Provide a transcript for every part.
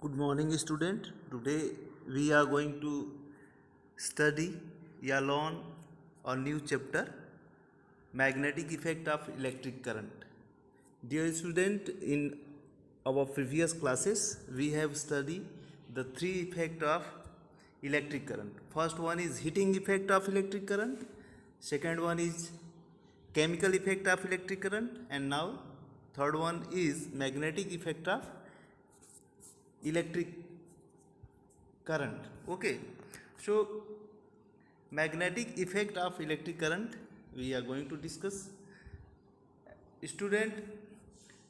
Good morning, student. Today we are going to study या learn a new chapter, magnetic effect of electric current. Dear student, in our previous classes we have studied the three effect of electric current. First one is heating effect of electric current. Second one is chemical effect of electric current, and now third one is magnetic effect of electric current. Okay, so magnetic effect of electric current we are going to discuss. Student,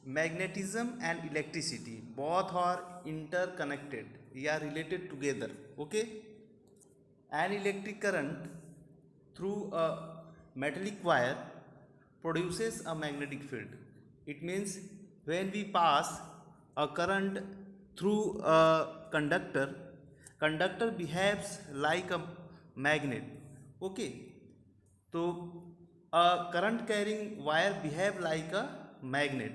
magnetism and electricity both are interconnected, they are related together. Okay, an electric current through a metallic wire produces a magnetic field. It means when we pass a current through a conductor behaves like a magnet. Okay, so a current carrying wire behave like a magnet.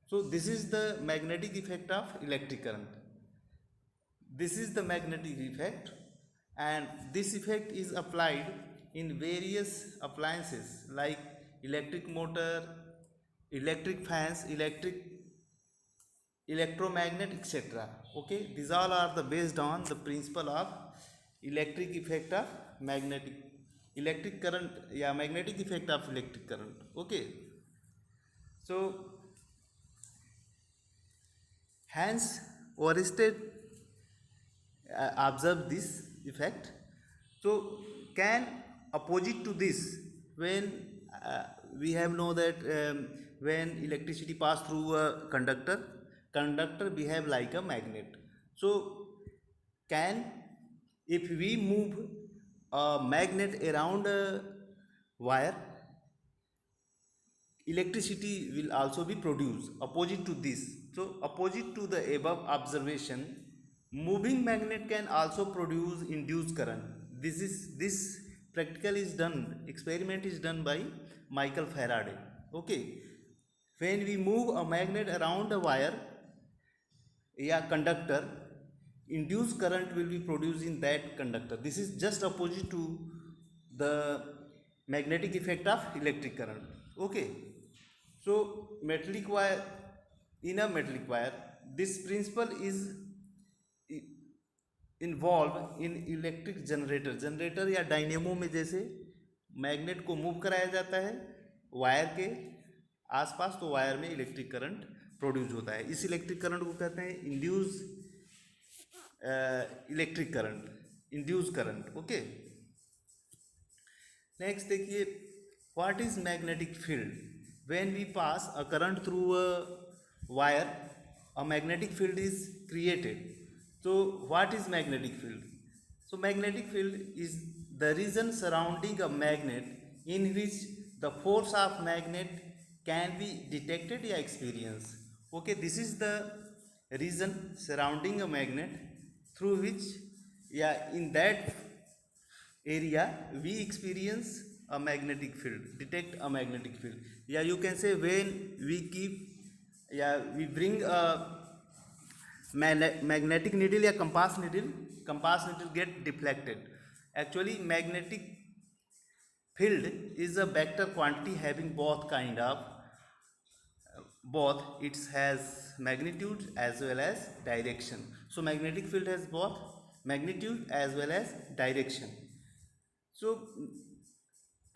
So this is the magnetic effect of electric current. This is the magnetic effect, and this effect is applied in various appliances like electric motor, electric fans, electromagnet, etc. Okay, these all are the based on the principle of electric effect of magnetic electric current, yeah, magnetic effect of electric current. Okay, so hence Oersted observe this effect. So can opposite to this, when we have know that when electricity pass through a conductor behave like a magnet. So can, if we move a magnet around a wire, electricity will also be produced opposite to this. So opposite to the above observation, moving magnet can also produce induced current. This practical is done, experiment is done by Michael Faraday. Okay, when we move a magnet around a wire, yeah, conductor, induced current will be produced in that conductor. This is just opposite to the magnetic effect of electric current. Okay, so metallic wire, in a metallic wire, this principle is involve in electric generator या dynamo में जैसे magnet को move कराया जाता है wire के आसपास, तो वायर में इलेक्ट्रिक करंट प्रोड्यूस होता है. इस इलेक्ट्रिक करंट को कहते हैं induce electric current, induce current. Okay, next देखिए, what is magnetic field. When we pass a current through a wire, a magnetic field is created. So what is magnetic field? So magnetic field is the region surrounding a magnet in which the force of magnet can be detected or experienced. Okay, this is the region surrounding a magnet through which, yeah, in that area we experience a magnetic field, detect a magnetic field. Yeah, you can say when we keep, yeah, we bring a magnetic needle या compass needle get deflected. Actually magnetic field is a vector quantity having both it has magnitude as well as direction. So magnetic field has both magnitude as well as direction. So,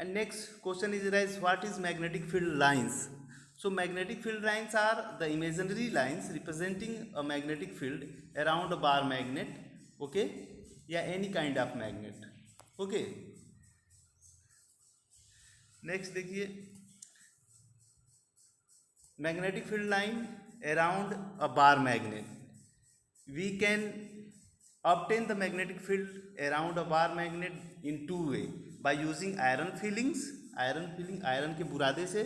and next question is arise, what is magnetic field lines? So magnetic field lines are the imaginary lines representing a magnetic field around a bar magnet. Okay, yeah, any kind of magnet. Okay, next देखिए, magnetic field line around a bar magnet. We can obtain the magnetic field around a bar magnet in two way, by using iron filling iron के बुरादे से,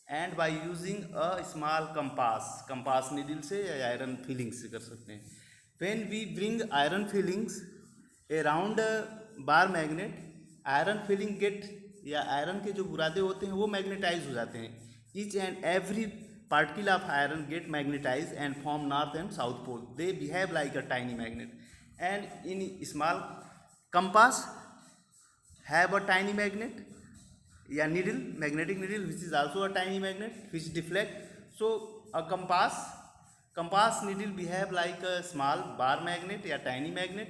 and by using a small compass needle से या iron filling से कर सकते हैं. When we bring iron filings around bar magnet, iron filing get, या आयरन के जो बुरादे होते हैं वो मैग्नेटाइज हो जाते हैं. Each and every particle of iron get magnetized and form north and south pole. They behave like a tiny magnet. And in small compass have a tiny magnet, yeah, needle, magnetic needle, which is also a tiny magnet which deflect. So a compass needle behave like a small bar magnet, yeah, tiny magnet,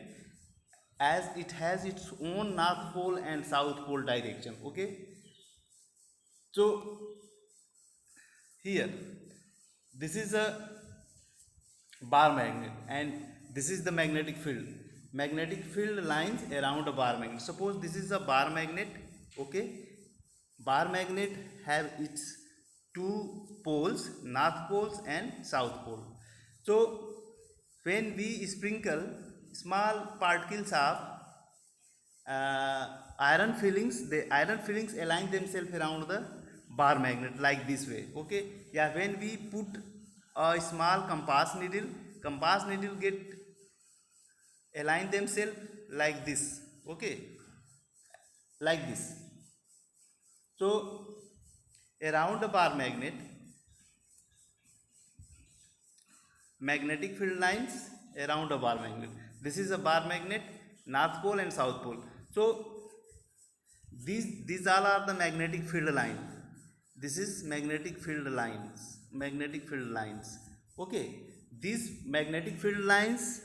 as it has its own north pole and south pole direction. Okay, so here this is a bar magnet and this is the magnetic field lines around a bar magnet. Suppose this is a bar magnet. Okay, bar magnet have its two poles, north poles and south pole. So when we sprinkle small particles of iron fillings, the iron fillings align themselves around the bar magnet like this way. Okay, yeah, when we put a small compass needle get align themselves like this. Okay, like this. So around the bar magnet, magnetic field lines around a bar magnet. This is a bar magnet, north pole and south pole. So these all are the magnetic field line. This is magnetic field lines. Okay, these magnetic field lines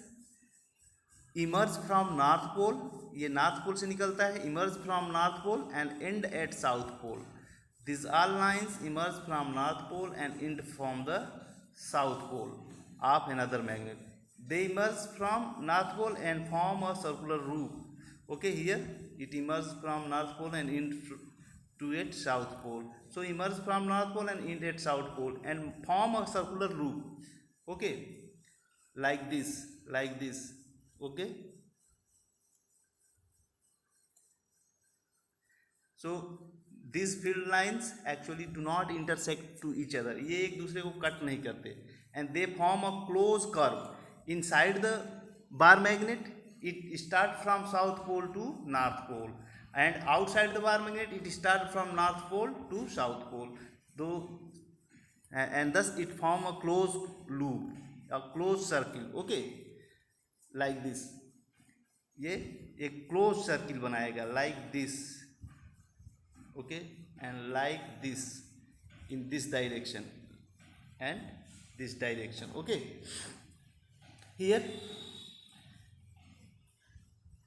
emerge from north pole, ये north pole से निकलता है, emerge from north pole and end at south pole. These all lines emerge from north pole and end from the south pole of another magnet. They emerge from north pole and form a circular loop. Okay, here it emerges from north pole and end to its south pole. So emerge from north pole and end at south pole and form a circular loop. Okay, like this. Okay, so these field lines actually do not intersect to each other. ये एक दूसरे को cut नहीं करते and they form a closed curve inside the bar magnet. It start from south pole to north pole and outside the bar magnet it start from north pole to south pole. Though and thus it form a closed loop, a closed circle. Okay, like this. ये एक close circle बनाएगा like this. Okay, and like this in this direction and this direction. Okay, here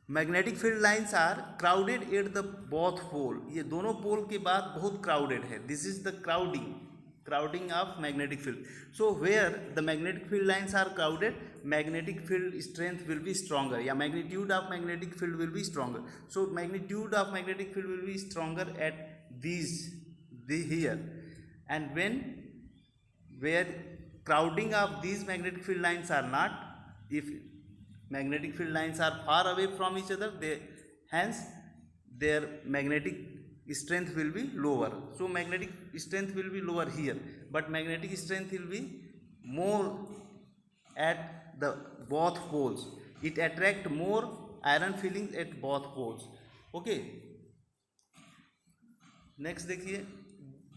magnetic field lines are crowded at the both pole. ये दोनों पोल के बाद बहुत crowded है. This is the crowding of magnetic field. So where the magnetic field lines are crowded, magnetic field strength will be stronger. Yeah, magnitude of magnetic field will be stronger. So magnitude of magnetic field will be stronger at here. And where crowding of these magnetic field lines are not, if magnetic field lines are far away from each other, hence their magnetic strength will be lower. So magnetic strength will be lower here, but magnetic strength will be more at the both poles. It attract more iron fillings at both poles. Okay, next देखिए,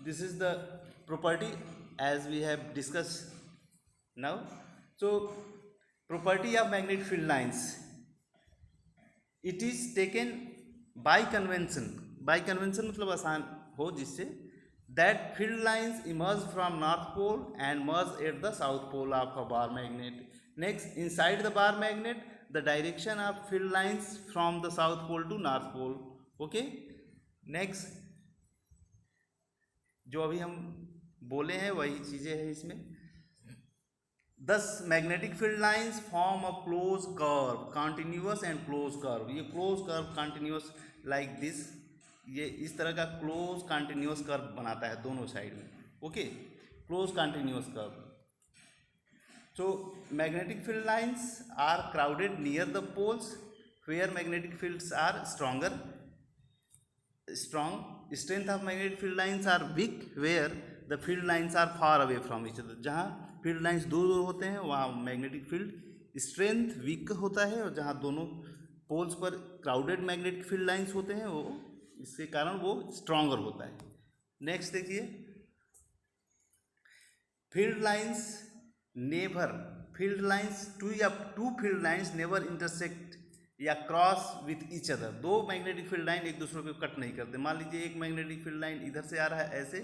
this is the property as we have discussed now. So property of magnetic field lines, it is taken by convention मतलब आसान हो जिससे, that field lines emerge from north pole and merge at the south pole of a bar magnet. Next, inside the bar magnet, the direction of field lines from the south pole to north pole. Okay, next जो अभी हम बोले हैं वही चीज़ें हैं इसमें. Thus magnetic field lines form a closed curve, continuous and closed curve. ये closed curve continuous like this, ये इस तरह का क्लोज कंटिन्यूस कर्व बनाता है दोनों साइड में. Okay, close continuous curve. So magnetic field lines are crowded near the poles where magnetic fields are strong. Strength of magnetic field lines are weak where the field lines are far away from each other. जहाँ field lines दूर होते हैं वहाँ magnetic field strength week होता है, और जहाँ दोनों पोल्स पर क्राउडेड मैग्नेटिक फील्ड लाइंस होते हैं वो इसके कारण वो स्ट्रॉन्गर होता है. नेक्स्ट देखिए, field lines never field lines two field lines never intersect या क्रॉस विथ ईच अदर। दो मैग्नेटिक फील्ड लाइन एक दूसरे को कट नहीं करते। मान लीजिए एक मैग्नेटिक फील्ड लाइन इधर से आ रहा है ऐसे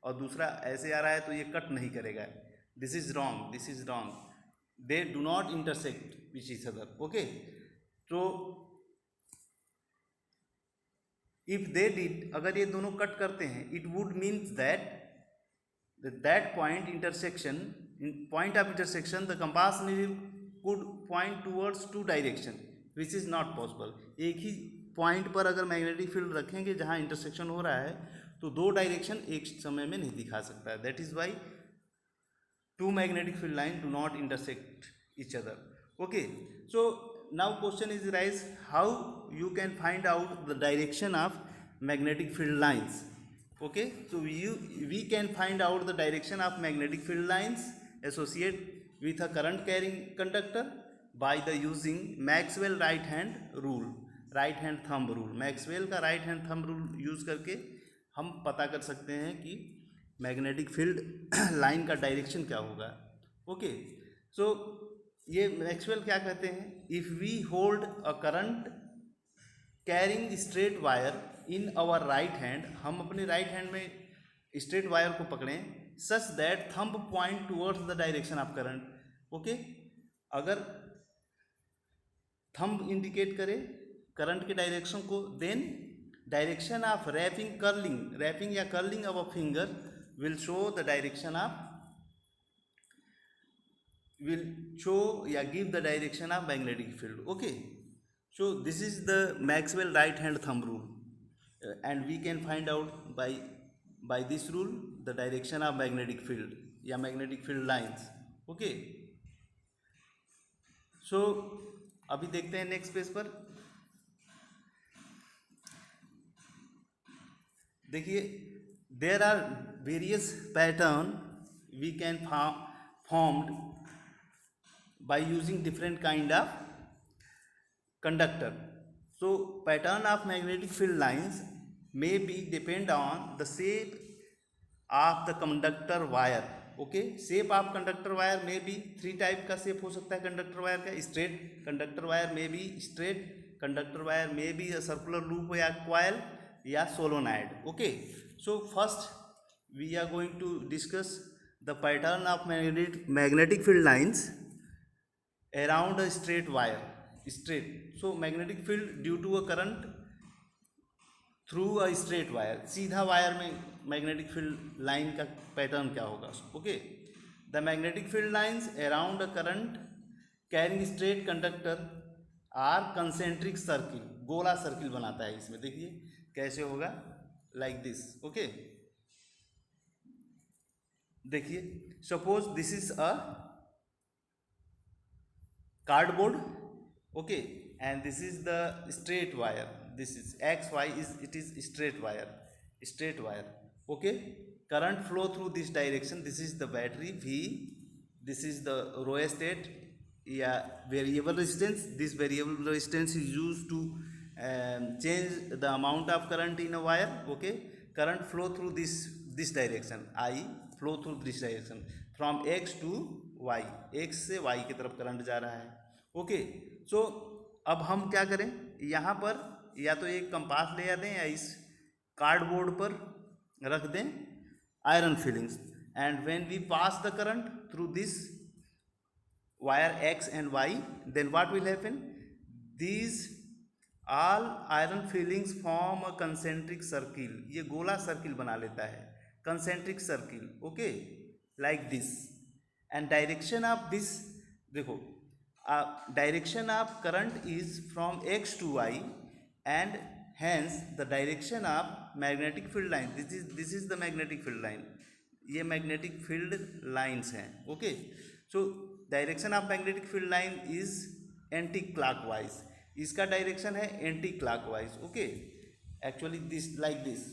और दूसरा ऐसे आ रहा है, तो ये कट नहीं करेगा। This is wrong, this is wrong. They do not intersect which each other. Okay, तो इफ दे डिड, अगर ये दोनों कट करते हैं, it would means that point intersection, in point of intersection, the compass needle could point towards two direction, which is not possible। एक ही point पर अगर magnetic field रखेंगे जहाँ इंटरसेक्शन हो रहा है, तो दो डायरेक्शन एक समय में नहीं दिखा सकता है। That is why two magnetic field lines do not intersect each other। Okay, so now question is arise, how you can find out the direction of magnetic field lines। Okay, so we can find out the direction of magnetic field lines associated with a current carrying conductor by the using Maxwell right hand rule, right hand thumb rule। Maxwell का right hand thumb rule use करके हम पता कर सकते हैं कि magnetic field line का direction क्या होगा। ओके, सो ये मैक्सवेल क्या कहते हैं, if we hold a current carrying straight wire in our right hand, हम अपने राइट हैंड में स्ट्रेट वायर को पकड़ें, such that thumb point towards the direction of current. Okay, अगर थंब इंडिकेट करे करंट के डायरेक्शन को, देन डायरेक्शन ऑफ रैपिंग या curling of a finger will show the direction of will show या give the direction of magnetic field। okay, so this is the Maxwell right hand thumb rule, and we can find out by this rule the direction of magnetic field या magnetic field lines। okay, so अभी देखते हैं next page पर। देखिए, there are various pattern we can formed by using different kind of conductor। so pattern of magnetic field lines may be depend on the shape of the conductor wire। Okay, shape of conductor wire में भी three type का shape हो सकता है conductor wire का। Straight conductor wire में भी straight, conductor wire में भी सर्कुलर लूप या क्वाइल या solenoid. Okay, so first we are going to discuss the pattern of magnetic field lines around a straight wire। straight, so magnetic field due to a current through a straight wire, सीधा wire में magnetic field line का pattern क्या होगा। Okay, the magnetic field lines around a current carrying straight conductor are concentric circle, गोला circle बनाता है। इसमें देखिए कैसे होगा, लाइक दिस। ओके, देखिए suppose this is a cardboard. Okay, and this is the straight wire, this is x y is it is straight wire। okay, current flow through this direction, this is the battery V, this is the rheostat या variable resistance। this variable resistance is used to change the amount of current in a wire। okay, current flow through this direction, I flow through this direction from x to y, x से y की तरफ current जा रहा है। Okay, so अब हम क्या करें, यहाँ पर या तो एक कंपास ले आते हैं या इस कार्डबोर्ड पर रख दें iron filings, and when we pass the current through this wire x and y, then what will happen, these all iron fillings form a concentric circle। ये गोला सर्किल बना लेता है, concentric circle। okay, like this, and direction of this, देखो direction of current is from x to y, and hence the direction of magnetic field line, this is the magnetic field line, ये magnetic field lines हैं। okay, so direction of magnetic field line is anti clockwise, इसका direction है anti clockwise. Okay, actually this like this.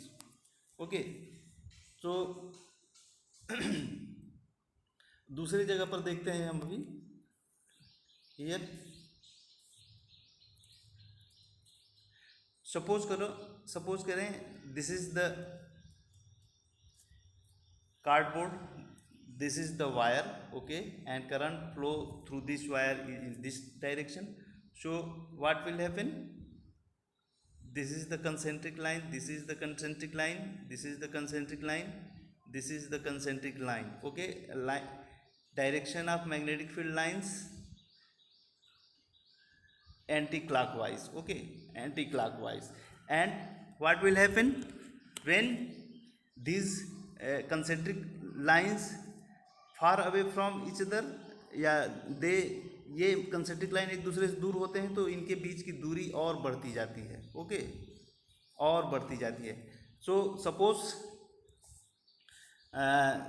Okay, तो दूसरी जगह पर देखते हैं हम अभी। हियर सपोज करें this is the cardboard, this is the wire, okay, and current flow through this wire is in this direction. So what will happen, this is the concentric line, this is the concentric line, this is the concentric line, this is the concentric line, okay. Line, direction of magnetic field lines anti-clockwise, okay, anti-clockwise. And what will happen when these concentric lines far away from each other, या दे ये concentric line एक दूसरे से दूर होते हैं तो इनके बीच की दूरी और बढ़ती जाती है, ओके, और बढ़ती जाती है. So suppose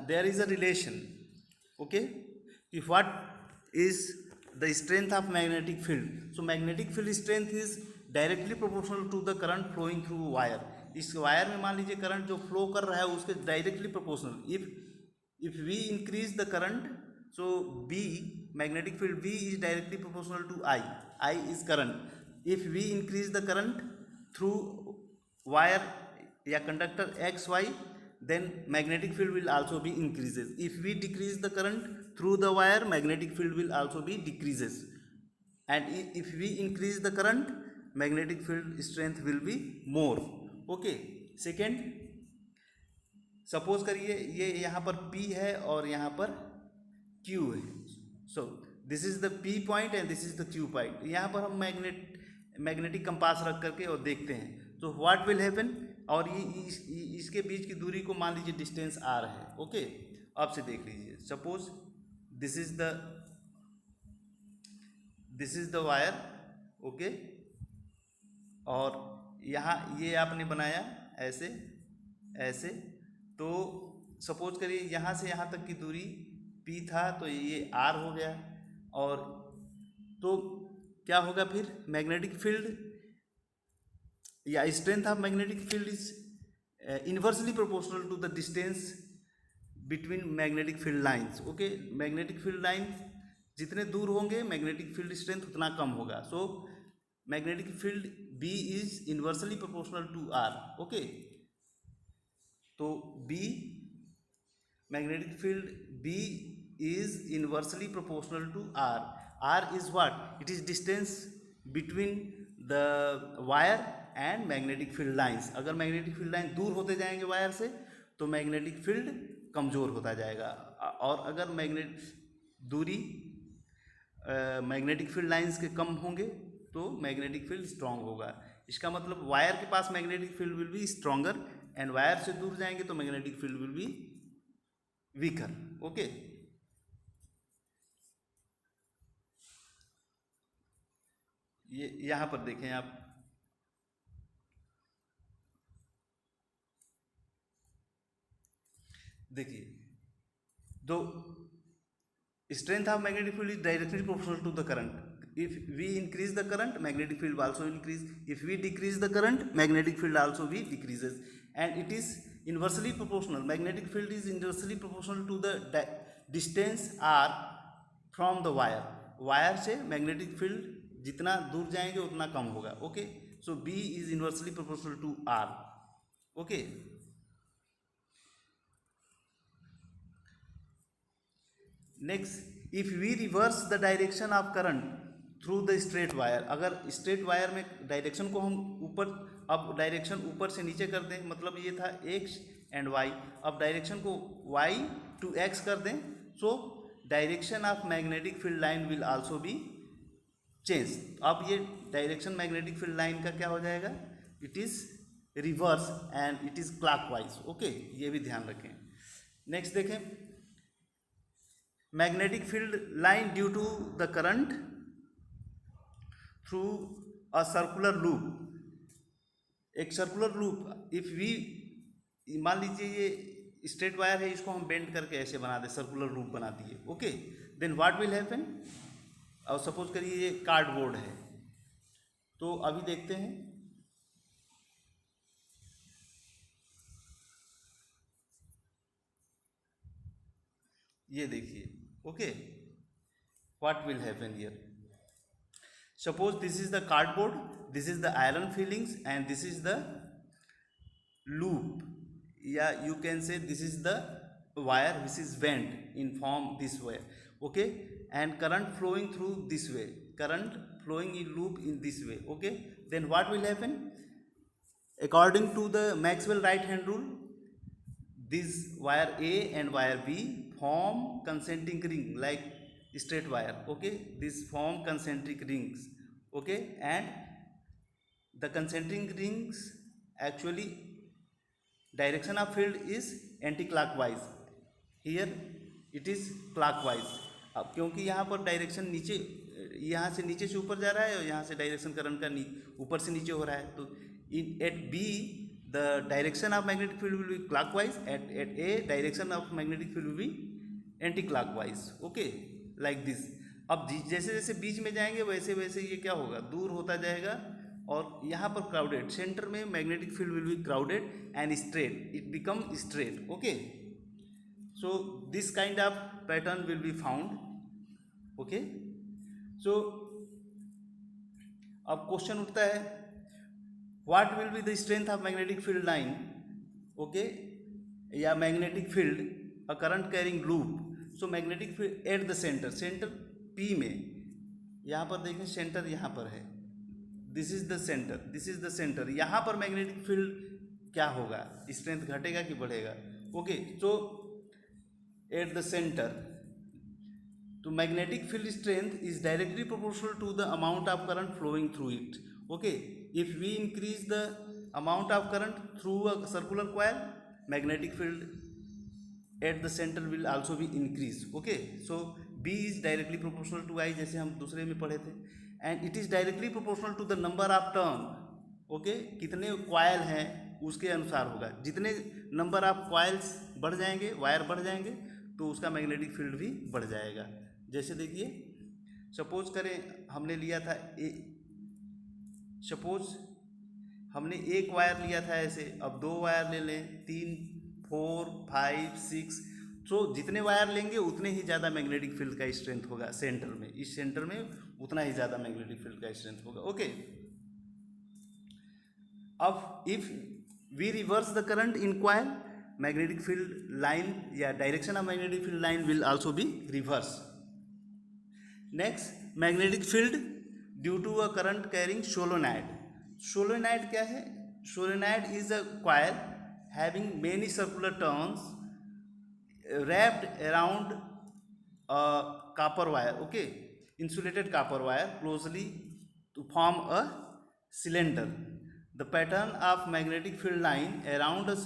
there is a relation, okay, if what is the strength of magnetic field, so magnetic field strength is directly proportional to the current flowing through wire. इस वायर में मान लीजिए करंट जो flow कर रहा है उसके directly proportional. if we increase the current, so B, magnetic field B is directly proportional to I is current. if we increase the current through wire या conductor XY, then magnetic field will also be increases. if we decrease the current through the wire, magnetic field will also be decreases. and if we increase the current, magnetic field strength will be more, okay. second, suppose करिए ये यहाँ पर P है और यहाँ पर Q है. So this is the P point and this is the Q point. यहाँ पर हम मैग्नेटिक कंपास रख करके और देखते हैं तो व्हाट विल हैपन, और ये इसके बीच की दूरी को मान लीजिए डिस्टेंस R है, ओके. अब से देख लीजिए, suppose this is the wire, okay, और यहाँ ये आपने बनाया ऐसे ऐसे, तो सपोज करिए यहाँ से यहाँ तक की दूरी P था तो ये R हो गया. और तो क्या होगा फिर, मैग्नेटिक फील्ड या strength of magnetic field is inversely proportional to the distance between magnetic field lines, okay. Magnetic field line जितने दूर होंगे मैग्नेटिक फील्ड स्ट्रेंथ उतना कम होगा. So magnetic field B is inversely proportional to R, okay. तो B, magnetic field B is inversely proportional to R. R is what? It is distance between the wire and magnetic field lines. अगर magnetic field line दूर होते जाएंगे wire से तो magnetic field कमज़ोर होता जाएगा, और अगर दूरी magnetic field lines के कम होंगे तो magnetic field strong होगा. इसका मतलब वायर के पास magnetic field will be stronger and wire से दूर जाएंगे तो magnetic field will be weaker, okay. ये यहाँ पर देखें आप, देखिए, दो strength of magnetic field is directly proportional to the current. if we increase the current, magnetic field also increase. if we decrease the current, magnetic field also be decreases. and it is inversely proportional, magnetic field is inversely proportional to the distance R from the wire. Wire से magnetic field जितना दूर जाएंगे उतना कम होगा, okay. So B is inversely proportional to R, okay. Next, if we reverse the direction of current through the straight wire, अगर straight wire में direction को हम ऊपर, अब डायरेक्शन ऊपर से नीचे कर दें, मतलब ये था x एंड y, अब डायरेक्शन को y टू x कर दें, so direction of magnetic field line will also B change. अब ये डायरेक्शन मैग्नेटिक फील्ड लाइन का क्या हो जाएगा, it is reverse and it is clockwise, okay. ये भी ध्यान रखें. नेक्स्ट देखें, magnetic field line due to the current through a circular loop. एक सर्कुलर लूप, इफ वी, मान लीजिए ये स्ट्रेट वायर है, इसको हम बेंड करके ऐसे बना दे, सर्कुलर लूप बना दिए, okay. Then what will happen, और सपोज करिए ये कार्डबोर्ड है, तो अभी देखते हैं, ये देखिए, okay. What will happen here, suppose this is the cardboard, this is the iron fillings and this is the loop, या you can say this is the wire which is bent in form this way, okay, and current flowing through this way, current flowing in loop in this way, okay, then what will happen? According to the Maxwell right hand rule, this wire A and wire B form concentric ring like straight wire, okay, this form concentric rings, okay, and the concentric rings actually direction of field is anti-clockwise, here it is clockwise। अब क्योंकि यहाँ पर direction नीचे, यहाँ से नीचे से ऊपर जा रहा है और यहाँ से डायरेक्शन करंट का ऊपर से नीचे हो रहा है, तो in at B the direction of magnetic field will be clockwise, at A direction of magnetic field will be anti clockwise, okay, like this. अब जैसे जैसे बीच में जाएंगे वैसे वैसे ये क्या होगा, दूर होता जाएगा, और यहाँ पर क्राउडेड, सेंटर में magnetic field will be crowded and straight, it become straight, okay. So this kind of pattern will be found, okay. So अब क्वेश्चन उठता है, what will be the strength of magnetic field line, okay, या magnetic field a current carrying loop. So magnetic field at the centre, centre P में, यहाँ पर देखें centre यहाँ पर है, this is the centre, this is the centre, यहाँ पर मैग्नेटिक फील्ड क्या होगा, स्ट्रेंथ घटेगा कि बढ़ेगा, okay. So at the centre, तो magnetic field strength is directly proportional to the amount of current flowing through it, okay. If we increase the amount of current through a circular coil, magnetic field at the centre will also be increase, okay. So B is directly proportional to I, जैसे हम दूसरे में पढ़े थे, and it is directly proportional to the number of turn, okay, कितने coil हैं उसके अनुसार होगा, जितने नंबर ऑफ कॉइल्स बढ़ जाएंगे, वायर बढ़ जाएंगे, तो उसका मैग्नेटिक फील्ड भी बढ़ जाएगा। जैसे देखिए, सपोज करें हमने लिया था सपोज हमने एक वायर लिया था ऐसे, अब दो वायर ले लें, 3, 4, 5, 6, तो जितने वायर लेंगे उतने ही ज़्यादा मैग्नेटिक फील्ड का स्ट्रेंथ होगा सेंटर में, इस सेंटर में उतना ही ज़्यादा मैग्नेटिक फील्ड का स्ट्रेंथ होगा, ओके। अब if we reverse the current in coil, magnetic field line या direction of magnetic field line will also be reverse. Next, magnetic field due to a current carrying solenoid. Solenoid क्या है? Solenoid is a coil having many circular turns wrapped around a copper wire, okay, insulated copper wire closely to form a cylinder. The pattern of magnetic field line around a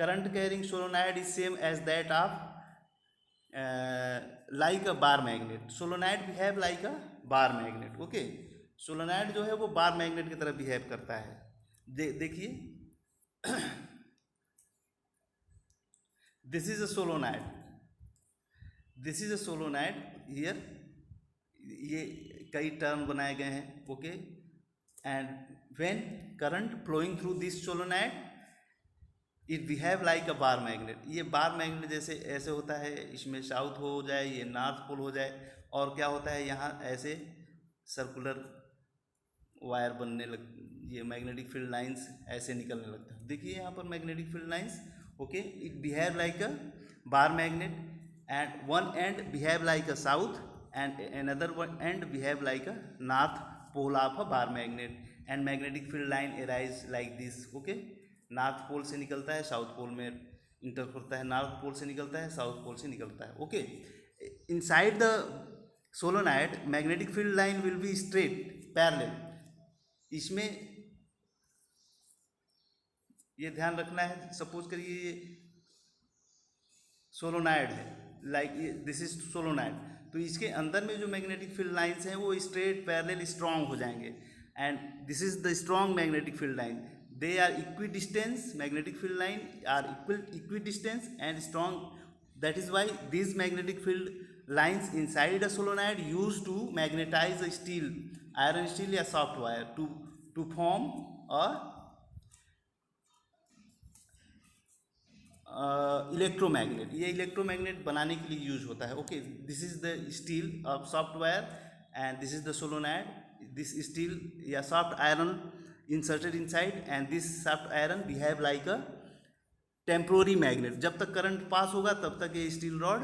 current carrying solenoid is same as that of like a bar magnet. Solenoid behave like a bar magnet, okay. solenoid जो है वो bar magnet की तरह behave करता है। देखिए this is a solenoid, this is a solenoid here, ये कई टर्म बनाए गए हैं, okay, and when current flowing through this solenoid it behave like a bar magnet. ये बार मैग्नेट जैसे ऐसे होता है, इसमें साउथ हो जाए, ये नॉर्थ पोल हो जाए, और क्या होता है यहाँ ऐसे सर्कुलर वायर बनने लग, ये मैग्नेटिक फील्ड लाइंस ऐसे निकलने लगता है। देखिए यहाँ पर magnetic field lines, okay, it behave like a bar magnet, and one end behave like a south and another one end behave like a north pole of a bar magnet, and magnetic field line arise like this, okay। North pole से निकलता है, south pole में inter करता है, north pole से निकलता है, south pole से निकलता है, okay. Inside the solenoid magnetic field line will be straight parallel. इसमें ये ध्यान रखना है, सपोज करिए ये सोलोनाइड है, लाइक दिस इज सोलोनाइड, तो इसके अंदर में जो मैग्नेटिक फील्ड लाइंस हैं वो स्ट्रेट पैरेलल स्ट्रॉन्ग हो जाएंगे, and this is the strong magnetic field line, they are equidistance, magnetic field line are equidistance and strong, that is why this magnetic field lines inside a solenoid use to magnetize a steel, iron steel या soft wire to form a electromagnet. ये electromagnet बनाने के लिए use होता है, okay. This is the steel of soft wire and this is the solenoid, this steel या soft iron inserted inside, and this soft iron behave like a temporary magnet, जब तक current pass होगा तब तक ये steel rod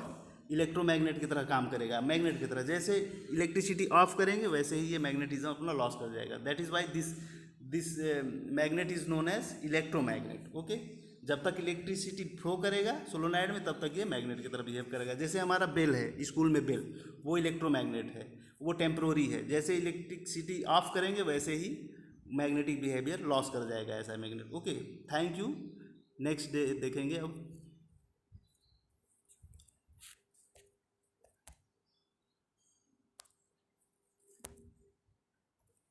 electromagnet की तरह काम करेगा, मैग्नेट की तरह। जैसे इलेक्ट्रिसिटी ऑफ करेंगे वैसे ही ये मैग्नेटिज्म अपना लॉस कर जाएगा। That is why this magnet is known as electromagnet. Okay, जब तक इलेक्ट्रिसिटी फ्लो करेगा सोलोनाइड में तब तक ये मैग्नेट की तरह बिहेव करेगा। जैसे हमारा बेल है स्कूल में, बेल वो इलेक्ट्रोमैग्नेट है, वो टेम्प्रोरी है। जैसे इलेक्ट्रिसिटी ऑफ करेंगे वैसे ही मैग्नेटिक बिहेवियर लॉस कर जाएगा ऐसा magnet. Okay, thank you. Next day देखेंगे अब।